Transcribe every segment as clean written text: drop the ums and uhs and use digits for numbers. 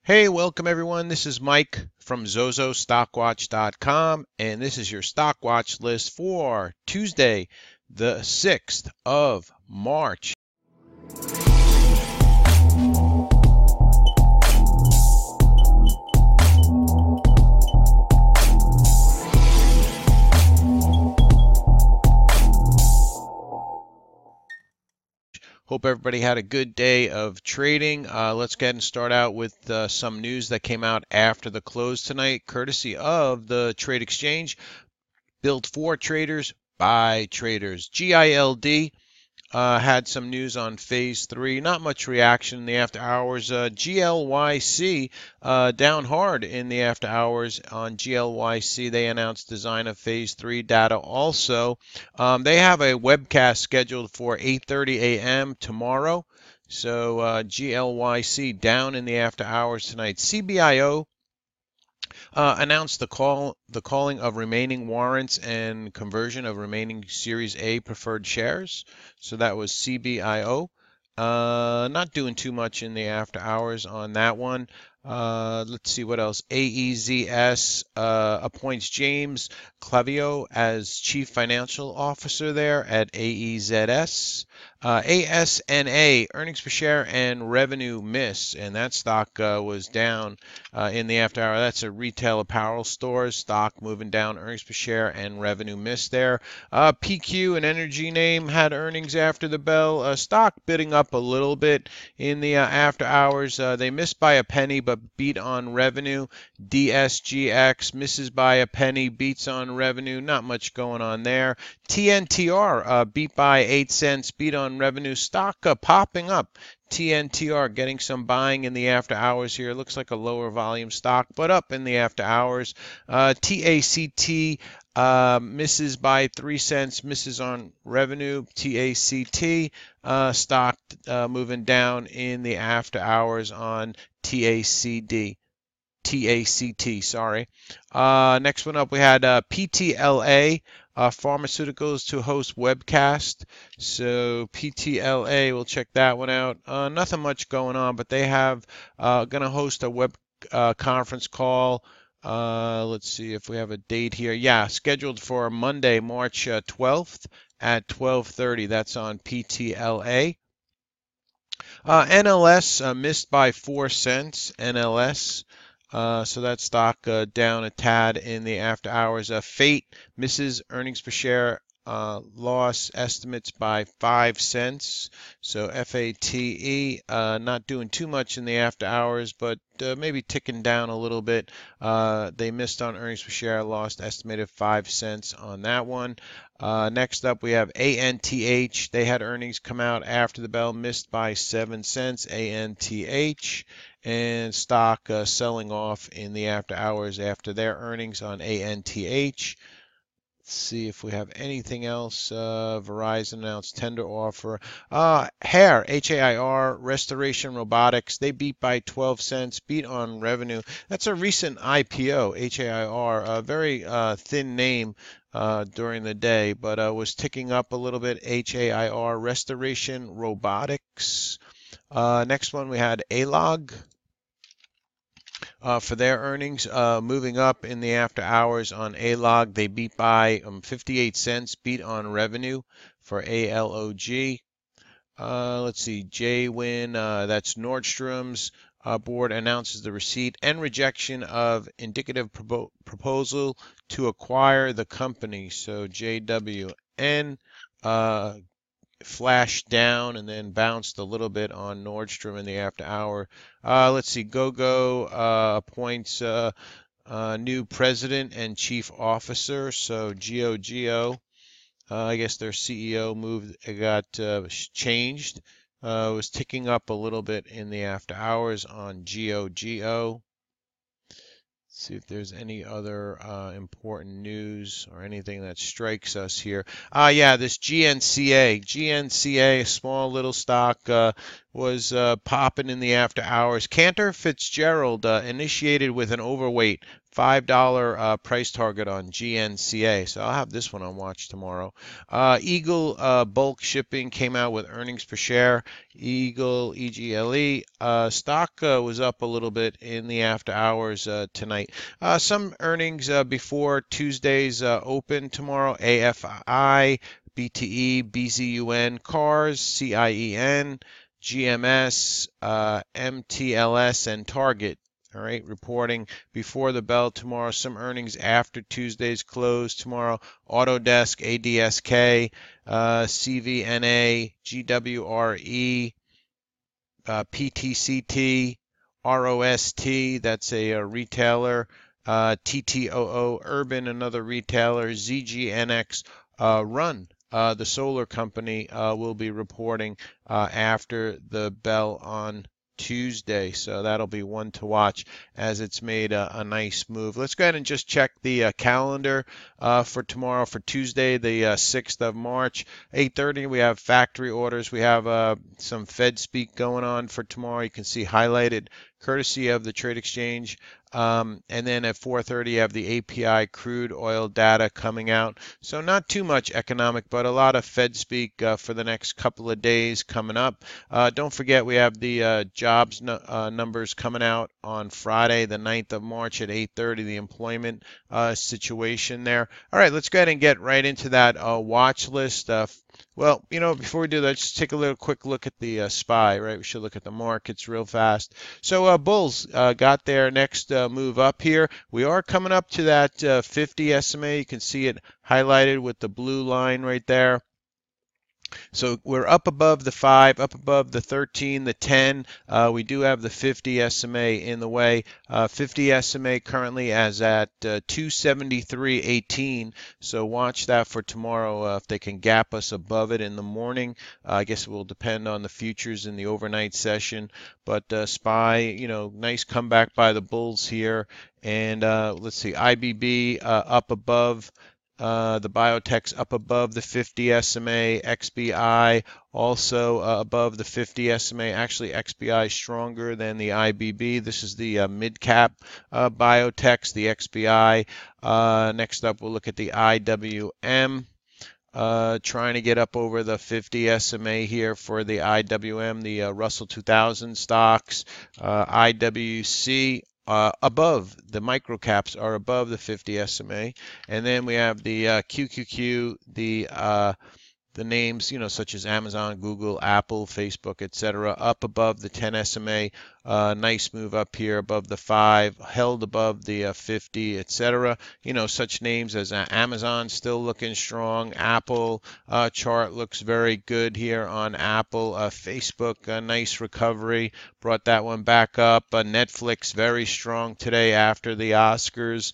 Hey, welcome everyone. This is Mike from ZozoStockWatch.com, and this is your stock watch list for Tuesday, the 6th of March. Hope everybody had a good day of trading. Let's go ahead and start out with some news that came out after the close tonight, courtesy of the Trade Exchange. Built for traders by traders. GILD had some news on phase 3. Not much reaction in the after hours. GLYC down hard in the after hours. On GLYC, they announced design of phase 3 data also. They have a webcast scheduled for 8:30 a.m. tomorrow. So GLYC down in the after hours tonight. CBIO announced the calling of remaining warrants and conversion of remaining Series A preferred shares. So that was CBIO. Not doing too much in the after hours on that one. Let's see what else. AEZS appoints James Clavio as Chief Financial Officer there at AEZS. ASNA, earnings per share and revenue miss, and that stock was down in the after hour. That's a retail apparel store stock moving down, earnings per share and revenue miss there. PQ, an energy name, had earnings after the bell. Stock bidding up a little bit in the after hours. They missed by a penny but beat on revenue. DSGX misses by a penny, beats on revenue. Not much going on there. TNTR beat by 8 cents, beat on revenue. Stock popping up. TNTR getting some buying in the after hours here. Looks like a lower volume stock, but up in the after hours. TACT misses by 3 cents, misses on revenue. TACT stock moving down in the after hours on TACT, sorry. Next one up, we had PTLA. Pharmaceuticals to host webcast. So PTLA, we'll check that one out. Nothing much going on, but they have going to host a web conference call. Let's see if we have a date here. Yeah, scheduled for Monday, March 12th at 12:30. That's on PTLA. NLS missed by 4 cents. NLS. So that stock down a tad in the after hours. Fate misses earnings per share loss estimates by 5 cents. So FATE not doing too much in the after hours, but maybe ticking down a little bit. They missed on earnings per share, lost estimated 5 cents on that one. Next up, we have ANTH. They had earnings come out after the bell, missed by 7 cents. ANTH. And stock selling off in the after hours after their earnings on ANTH. Let's see if we have anything else. Verizon announced tender offer. HAIR, H-A-I-R, Restoration Robotics, they beat by 12 cents, beat on revenue. That's a recent IPO, HAIR, a very thin name during the day, but was ticking up a little bit. HAIR, Restoration Robotics. Next one, we had ALOG. For their earnings, moving up in the after hours on ALOG. They beat by 58 cents, beat on revenue for ALOG. Let's see, JWin, that's Nordstrom's board announces the receipt and rejection of indicative proposal to acquire the company. So JWN flashed down and then bounced a little bit on Nordstrom in the after hour. Let's see, GoGo appoints new president and chief officer. So GOGO, I guess their CEO got changed. Was ticking up a little bit in the after hours on GOGO. See if there's any other important news or anything that strikes us here. Yeah, this GNCA. GNCA, a small little stock, was popping in the after hours. Cantor Fitzgerald initiated with an overweight $5 price target on GNCA. So I'll have this one on watch tomorrow. Eagle bulk shipping came out with earnings per share. Eagle, EGLE, stock was up a little bit in the after hours tonight. Some earnings before Tuesday's open tomorrow. AFI, BTE, BZUN, Cars, CIEN, GMS, MTLS, and Target. All right, reporting before the bell tomorrow. Some earnings after Tuesday's close tomorrow. Autodesk, ADSK, CVNA, GWRE, PTCT, ROST, that's a retailer, TTOO, Urban, another retailer, ZGNX, Run. The solar company will be reporting after the bell on Tuesday, so that'll be one to watch as it's made a nice move. Let's go ahead and just check the calendar for tomorrow, for Tuesday, the 6th of March, 8:30. We have factory orders. We have some Fed speak going on for tomorrow. You can see highlighted, courtesy of the Trade Exchange. And then at 4:30, you have the API crude oil data coming out. So not too much economic, but a lot of Fed speak for the next couple of days coming up. Don't forget, we have the jobs numbers coming out on Friday, the 9th of March at 8:30, the employment situation there. All right, let's go ahead and get right into that watch list. Well, before we do that, just take a little quick look at the SPY, right? We should look at the markets real fast. So bulls got their next move up here. We are coming up to that 50 SMA. You can see it highlighted with the blue line right there. So we're up above the 5, up above the 13, the 10. We do have the 50 SMA in the way. 50 SMA currently as at 273.18. So watch that for tomorrow if they can gap us above it in the morning. I guess it will depend on the futures in the overnight session. But SPY, nice comeback by the bulls here. And let's see, IBB up above. The biotech's up above the 50 SMA, XBI also above the 50 SMA. Actually, XBI stronger than the IBB. This is the mid-cap biotechs, the XBI. Next up, we'll look at the IWM. Trying to get up over the 50 SMA here for the IWM, the Russell 2000 stocks. IWC. Above, the micro caps are above the 50 SMA, and then we have the QQQ, the names, such as Amazon, Google, Apple, Facebook, etc., up above the 10 SMA. Nice move up here above the 5, held above the 50, etc. Such names as Amazon still looking strong. Apple chart looks very good here on Apple. Facebook, a nice recovery, brought that one back up. Netflix very strong today after the Oscars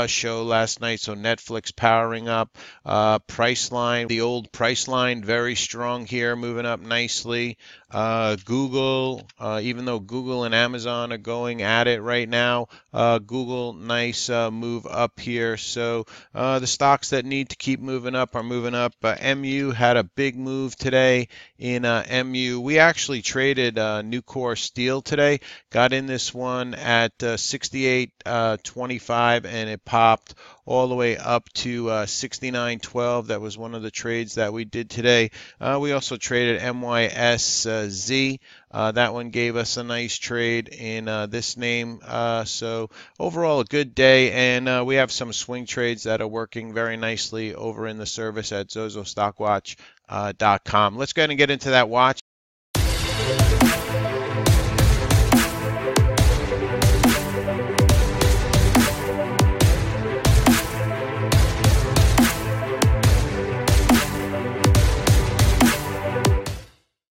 show last night. So Netflix powering up. Priceline, the old Priceline, very strong here, moving up nicely. Google, even though Google and Amazon are going at it right now, Google, nice move up here. So the stocks that need to keep moving up are moving up. MU had a big move today in MU. We actually traded Nucor Steel today, got in this one at 68.25, and it popped all the way up to 69.12. That was one of the trades that we did today. We also traded MYSZ. That one gave us a nice trade in this name. So overall, a good day, and we have some swing trades that are working very nicely over in the service at ZozoStockWatch.com. Let's go ahead and get into that watch.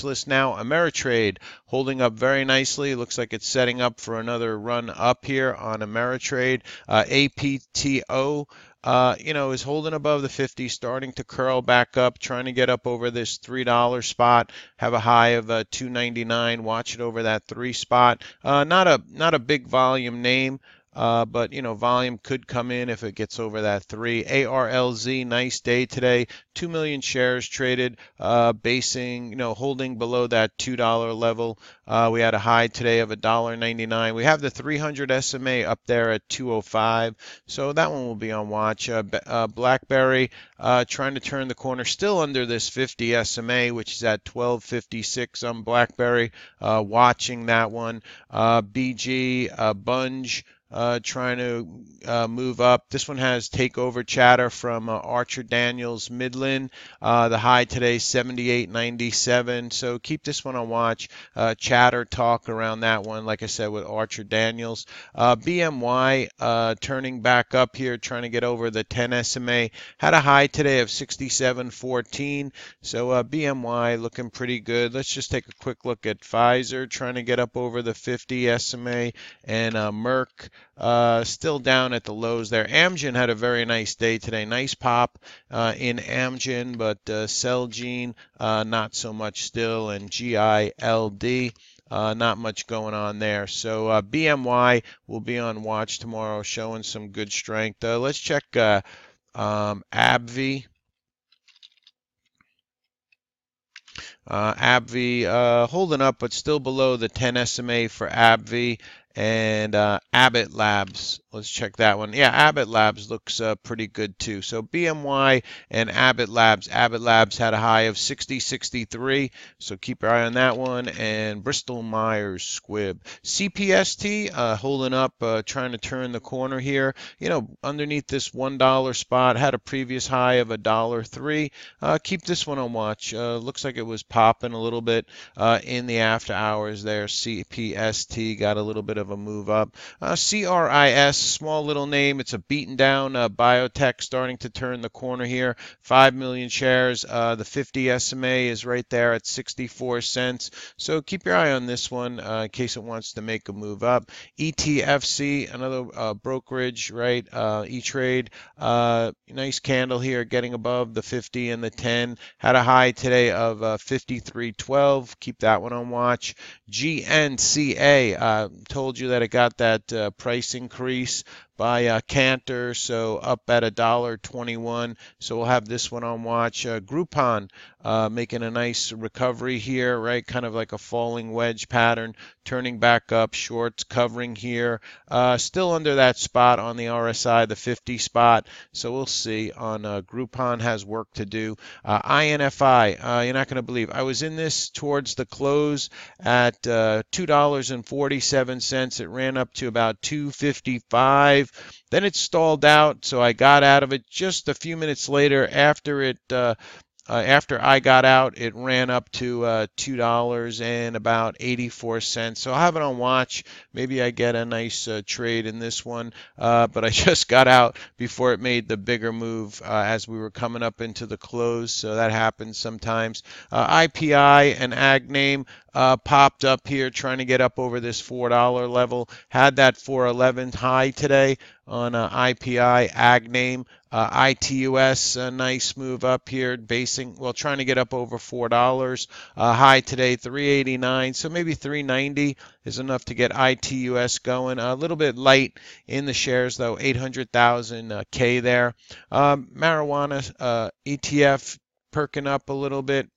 List now. Ameritrade holding up very nicely. Looks like it's setting up for another run up here on Ameritrade. APTO is holding above the 50, starting to curl back up, trying to get up over this $3 spot. Have a high of $2.99. Watch it over that 3 spot. Not a big volume name. but volume could come in if it gets over that 3. ARLZ, nice day today. 2 million shares traded, basing, holding below that $2 level. We had a high today of $1.99. We have the 300 SMA up there at 205, so that one will be on watch. BlackBerry trying to turn the corner, still under this 50 SMA, which is at 1256 on BlackBerry. Watching that one. BG, Bunge. Trying to move up. This one has takeover chatter from Archer Daniels Midland. The high today 78.97. So keep this one on watch. Chatter talk around that one, like I said, with Archer Daniels. BMY turning back up here, trying to get over the 10 SMA. Had a high today of 67.14. So BMY looking pretty good. Let's just take a quick look at Pfizer, trying to get up over the 50 SMA, and Merck. Still down at the lows there. Amgen had a very nice day today. Nice pop in Amgen, but Celgene not so much still, and GILD not much going on there. So BMY will be on watch tomorrow, showing some good strength. Let's check AbbVie. AbbVie holding up, but still below the 10 SMA for AbbVie. And Abbott Labs, let's check that one. Yeah, Abbott Labs looks pretty good too. So BMY and Abbott Labs. Abbott Labs had a high of 60.63, so keep your eye on that one. And Bristol Myers Squibb. CPST holding up, trying to turn the corner here. Underneath this $1 spot, had a previous high of $1.03. Keep this one on watch. Looks like it was popping a little bit in the after hours there. CPST got a little bit of a move up. CRIS, small little name. It's a beaten down biotech, starting to turn the corner here. 5 million shares. The 50 SMA is right there at 64 cents. So keep your eye on this one in case it wants to make a move up. ETFC, another brokerage, right? E-Trade. Nice candle here, getting above the 50 and the 10. Had a high today of 53.12. Keep that one on watch. GNCA, told you that it got that price increase by Cantor, so up at $1.21. So we'll have this one on watch. Groupon making a nice recovery here, right? Kind of like a falling wedge pattern, turning back up. Shorts covering here, still under that spot on the RSI, the 50 spot. So we'll see. On Groupon has work to do. INFI, you're not going to believe, I was in this towards the close at $2.47. It ran up to about $2.55. Then it stalled out, so I got out of it just a few minutes later. After I got out, it ran up to $2 and about 84 cents. So I'll have it on watch. Maybe I get a nice trade in this one. But I just got out before it made the bigger move as we were coming up into the close. So that happens sometimes. IPI, an ag name, popped up here trying to get up over this $4 level. Had that 411 high today on IPI, ag name. ITUS, a nice move up here, trying to get up over $4. High today, 389, so maybe 390 is enough to get ITUS going. A little bit light in the shares, though, 800,000 K there. Marijuana ETF perking up a little bit.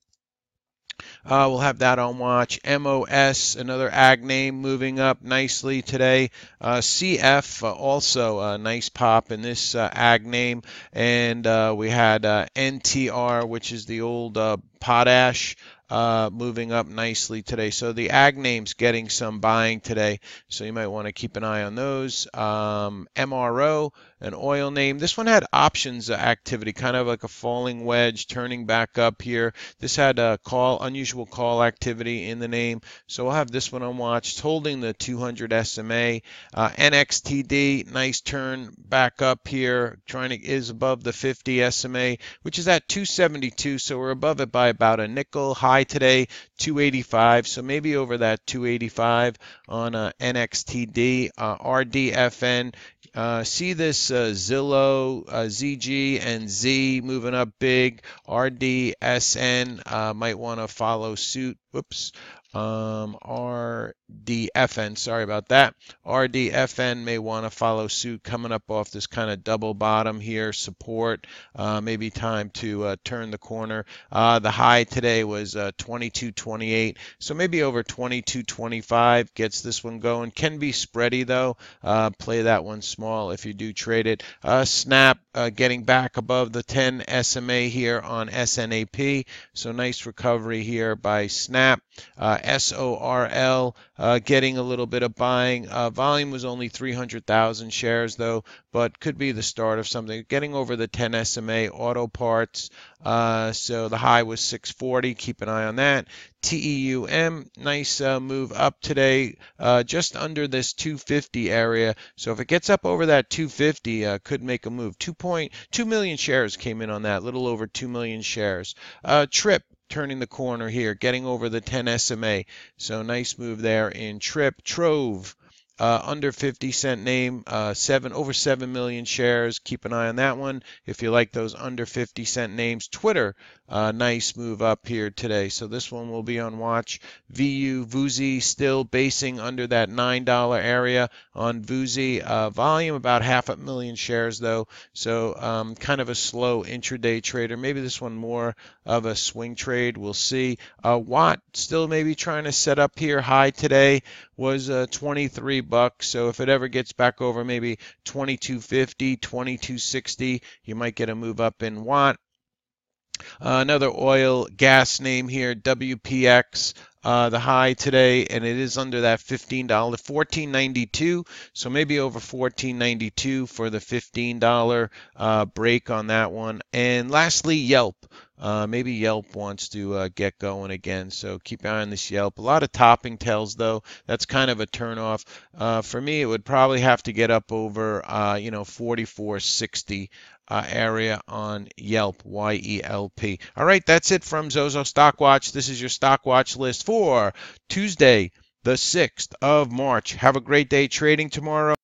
We'll have that on watch. MOS, another ag name, moving up nicely today. CF, also a nice pop in this ag name. And we had NTR, which is the old potash, moving up nicely today. So the ag name's getting some buying today, so you might want to keep an eye on those. MRO, an oil name. This one had options activity, kind of like a falling wedge, turning back up here. This had a unusual call activity in the name, so we'll have this one on watch. It's holding the 200 SMA. NXTD, nice turn back up here, is above the 50 SMA, which is at 272, so we're above it by about a nickel. High today, 285, so maybe over that 285 on NXTD. RDFN, see this Zillow, ZG, and Z moving up big. RDSN might want to follow suit. Whoops. RDFN, sorry about that. RDFN may want to follow suit coming up off this kind of double bottom here, support, maybe time to turn the corner. The high today was 22.28, so maybe over 22.25 gets this one going. Can be spready though. Play that one small if you do trade it. Snap getting back above the 10 SMA here on SNAP, so nice recovery here by Snap. SORL getting a little bit of buying. Volume was only 300,000 shares though, but could be the start of something. Getting over the 10 SMA. Auto Parts, so the high was 640. Keep an eye on that. TEUM, nice move up today, just under this 250 area. So if it gets up over that 250, could make a move. 2.2 million shares came in on that, little over 2 million shares. Trip turning the corner here, getting over the 10 SMA. So nice move there in Trip. Trove, under 50-cent name, over 7 million shares. Keep an eye on that one if you like those under 50-cent names. Twitter, nice move up here today. So this one will be on watch. VUZI still basing under that $9 area on VUZI. Volume about 500,000 shares though. So kind of a slow intraday trader. Maybe this one more of a swing trade. We'll see. Watt still maybe trying to set up here. High today was 23 bucks. So if it ever gets back over maybe 22.50, 22.60, you might get a move up in Watt. Another oil gas name here, WPX. The high today, and it is under that $15, $14.92. So maybe over $14.92 for the $15 break on that one. And lastly, Yelp. Maybe Yelp wants to get going again, so keep an eye on this Yelp. A lot of topping tails, though. That's kind of a turnoff. For me, it would probably have to get up over, 44.60 area on Yelp, YELP. All right, that's it from Zozo Stock Watch. This is your Stock Watch list for Tuesday, the 6th of March. Have a great day trading tomorrow.